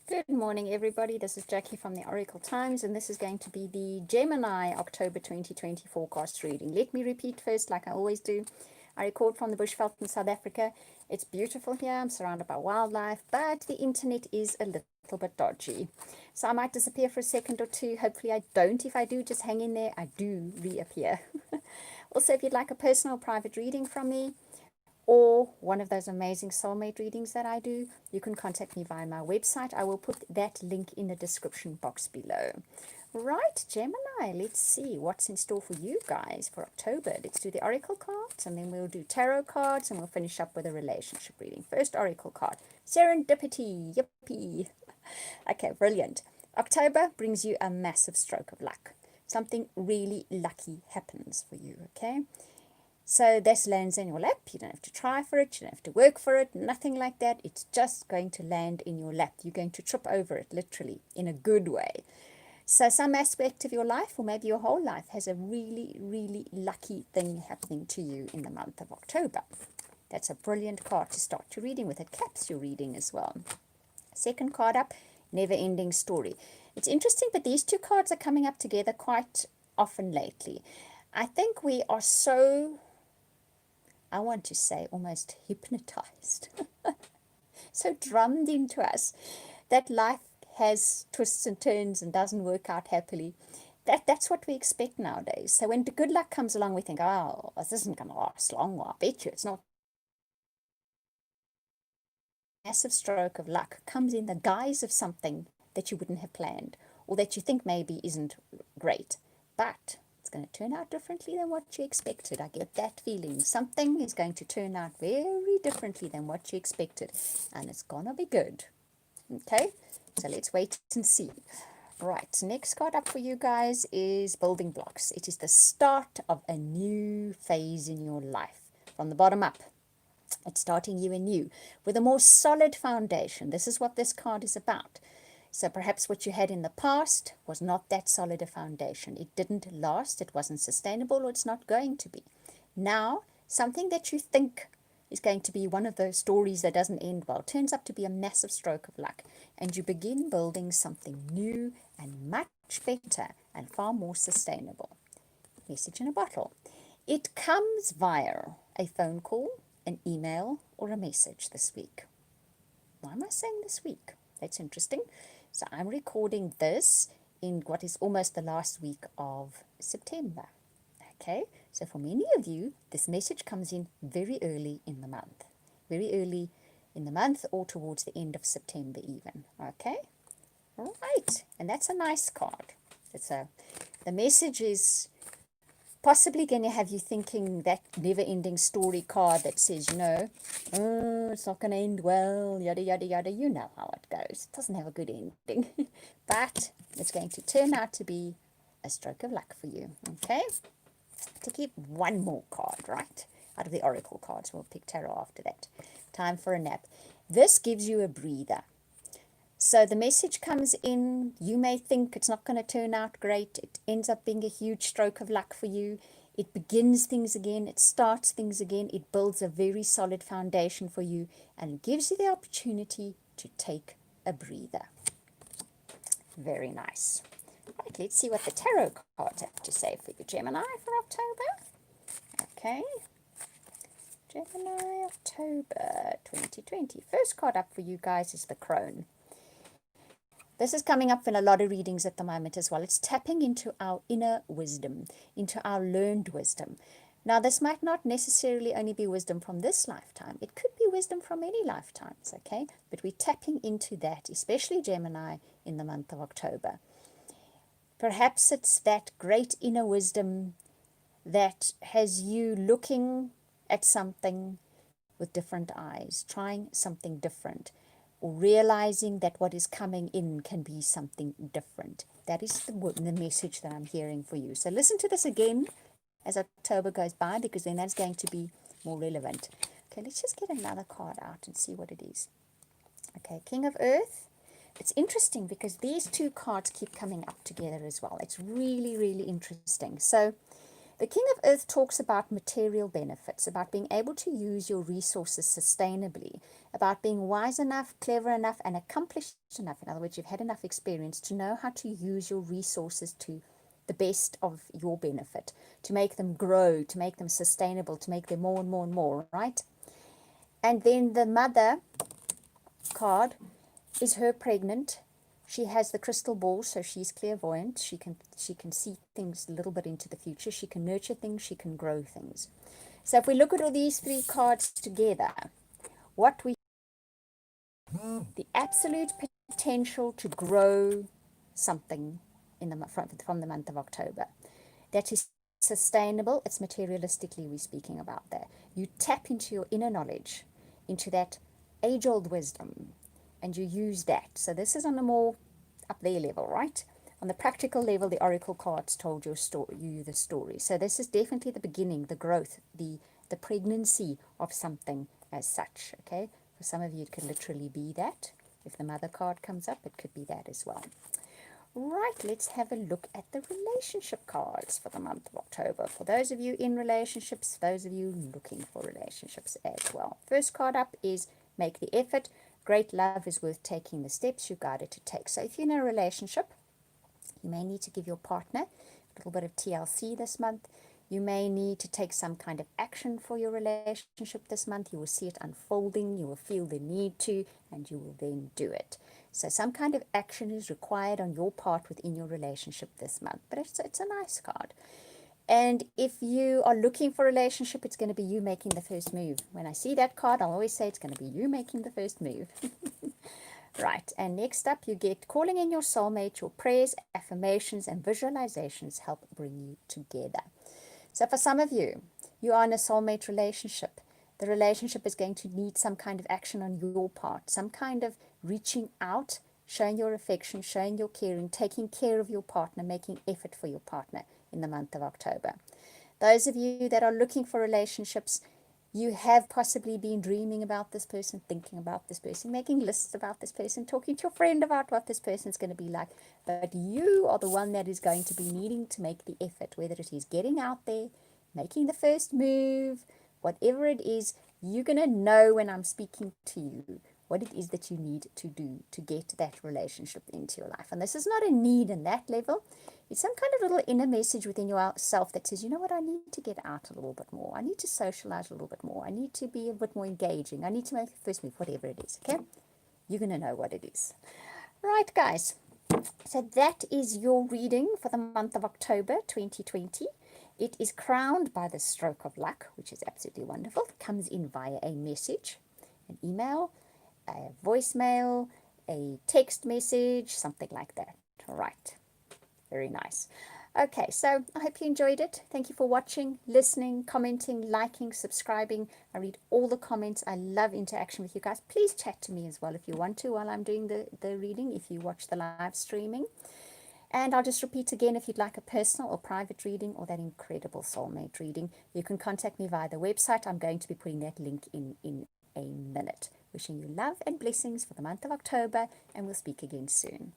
Good morning, everybody. This is Jackie from the Oracle Times, and this is going to be the Gemini October 2020 forecast reading. Let me repeat first, like I always do. I record from the bushveld in South Africa. It's beautiful here. I'm surrounded by wildlife, but the internet is a little bit dodgy. So I might disappear for a second or two. Hopefully I don't. If I do, just hang in there. I do reappear. Also, if you'd like a personal private reading from me, or one of those amazing soulmate readings that I do, you can contact me via my website. I will put that link in the description box below. Right, Gemini, let's see what's in store for you guys for October. Let's do the oracle cards, and then we'll do tarot cards, and we'll finish up with a relationship reading. First oracle card, serendipity, yippee. Okay, brilliant. October brings you a massive stroke of luck. Something really lucky happens for you, okay? So this lands in your lap. You don't have to try for it. You don't have to work for it. Nothing like that. It's just going to land in your lap. You're going to trip over it, literally, in a good way. So some aspect of your life, or maybe your whole life, has a really, really lucky thing happening to you in the month of October. That's a brilliant card to start your reading with. It caps your reading as well. Second card up, never-ending story. It's interesting, but these two cards are coming up together quite often lately. I think we are so, I want to say, almost hypnotized, so drummed into us that life has twists and turns and doesn't work out happily. That's what we expect nowadays. So when the good luck comes along, we think, oh, this isn't going to last long. I bet you it's not. Massive stroke of luck comes in the guise of something that you wouldn't have planned, or that you think maybe isn't great, but it's going to turn out differently than what you expected. I get that feeling. Something is going to turn out very differently than what you expected, and it's going to be good. Okay, so let's wait and see. Right, next card up for you guys is building blocks. It is the start of a new phase in your life. From the bottom up, it's starting you anew with a more solid foundation. This is what this card is about. So perhaps what you had in the past was not that solid a foundation. It didn't last, it wasn't sustainable, or it's not going to be. Now, something that you think is going to be one of those stories that doesn't end well turns up to be a massive stroke of luck, and you begin building something new and much better and far more sustainable. Message in a bottle. It comes via a phone call, an email, or a message this week. Why am I saying this week? That's interesting. So I'm recording this in what is almost the last week of September. Okay, so for many of you, this message comes in very early in the month. Very early in the month, or towards the end of September even. Okay, all right, and that's a nice card. The message is possibly going to have you thinking that never-ending story card that says, oh, it's not going to end well, yada, yada, yada. You know how it goes. It doesn't have a good ending. But it's going to turn out to be a stroke of luck for you. Okay? To keep one more card, right? Out of the oracle cards. We'll pick tarot after that. Time for a nap. This gives you a breather. So the message comes in, you may think it's not going to turn out great. It ends up being a huge stroke of luck for you. It begins things again. It starts things again. It builds a very solid foundation for you and gives you the opportunity to take a breather. Very nice. Right, let's see what the tarot cards have to say for you, Gemini, for October. Okay. Gemini, October 2020. First card up for you guys is the Crone. This is coming up in a lot of readings at the moment as well. It's tapping into our inner wisdom, into our learned wisdom. Now, this might not necessarily only be wisdom from this lifetime. It could be wisdom from many lifetimes, okay? But we're tapping into that, especially Gemini, in the month of October. Perhaps it's that great inner wisdom that has you looking at something with different eyes, trying something different, or realizing that what is coming in can be something different. That is the message that I'm hearing for you. So listen to this again as October goes by, because then that's going to be more relevant. Okay, let's just get another card out and see what it is. Okay, King of Earth. It's interesting because these two cards keep coming up together as well. It's really, really interesting. So The King of Earth talks about material benefits, about being able to use your resources sustainably, about being wise enough, clever enough, and accomplished enough. In other words, you've had enough experience to know how to use your resources to the best of your benefit, to make them grow, to make them sustainable, to make them more and more and more, right? And then the Mother card is her pregnant. She has the crystal ball, so she's clairvoyant. She can see things a little bit into the future. She can nurture things. She can grow things. So if we look at all these three cards together, what we the absolute potential to grow something in the from the month of October that is sustainable. It's materialistically we're speaking about there. You tap into your inner knowledge, into that age-old wisdom, and you use that. So this is on a more up there level, right? On the practical level, the oracle cards told your story, you the story. So this is definitely the beginning, the growth, the pregnancy of something as such. Okay, for some of you, it could literally be that. If the Mother card comes up, it could be that as well. Right, let's have a look at the relationship cards for the month of October. For those of you in relationships, those of you looking for relationships as well. First card up is make the effort. Great love is worth taking the steps you're guided to take. So if you're in a relationship, you may need to give your partner a little bit of TLC this month. You may need to take some kind of action for your relationship this month. You will see it unfolding. You will feel the need to, and you will then do it. So some kind of action is required on your part within your relationship this month. But it's a nice card. And if you are looking for a relationship, it's going to be you making the first move. When I see that card, I'll always say it's going to be you making the first move. Right, and next up you get calling in your soulmate. Your prayers, affirmations, and visualizations help bring you together. So for some of you, you are in a soulmate relationship. The relationship is going to need some kind of action on your part, some kind of reaching out, showing your affection, showing your caring, taking care of your partner, making effort for your partner in the month of October. Those of you that are looking for relationships, you have possibly been dreaming about this person, thinking about this person, making lists about this person, talking to your friend about what this person is going to be like. But you are the one that is going to be needing to make the effort, whether it is getting out there, making the first move, whatever it is. You're going to know when I'm speaking to you what it is that you need to do to get that relationship into your life. And this is not a need in that level. It's some kind of little inner message within yourself that says, you know what, I need to get out a little bit more. I need to socialize a little bit more. I need to be a bit more engaging. I need to make the first move, whatever it is, okay? You're going to know what it is. Right, guys. So that is your reading for the month of October 2020. It is crowned by the stroke of luck, which is absolutely wonderful. It comes in via a message, an email, a voicemail, a text message, something like that. All right. Very nice. Okay, so I hope you enjoyed it. Thank you for watching, listening, commenting, liking, subscribing. I read all the comments. I love interaction with you guys. Please chat to me as well if you want to while I'm doing the reading, if you watch the live streaming. And I'll just repeat again, if you'd like a personal or private reading or that incredible soulmate reading, you can contact me via the website. I'm going to be putting that link in a minute. Wishing you love and blessings for the month of October, and we'll speak again soon.